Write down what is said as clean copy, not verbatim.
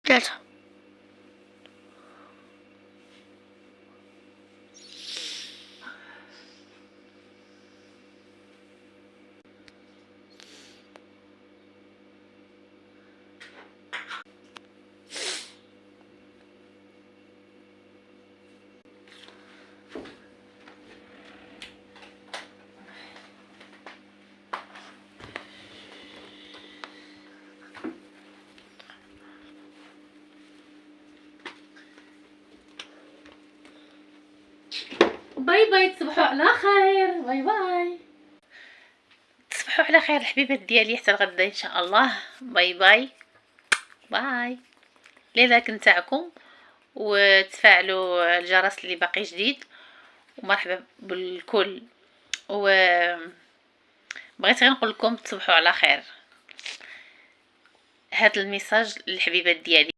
ثلاثة. باي باي، تصبحوا على خير. باي باي، تصبحوا على خير الحبيبات ديالي، حتى الغدا ان شاء الله. باي باي باي. لايك نتاعكم وتفاعلوا الجرس اللي باقي جديد، ومرحبا بالكل. و بغيت غير نقول لكم تصبحوا على خير. هذا الميساج للحبيبات ديالي.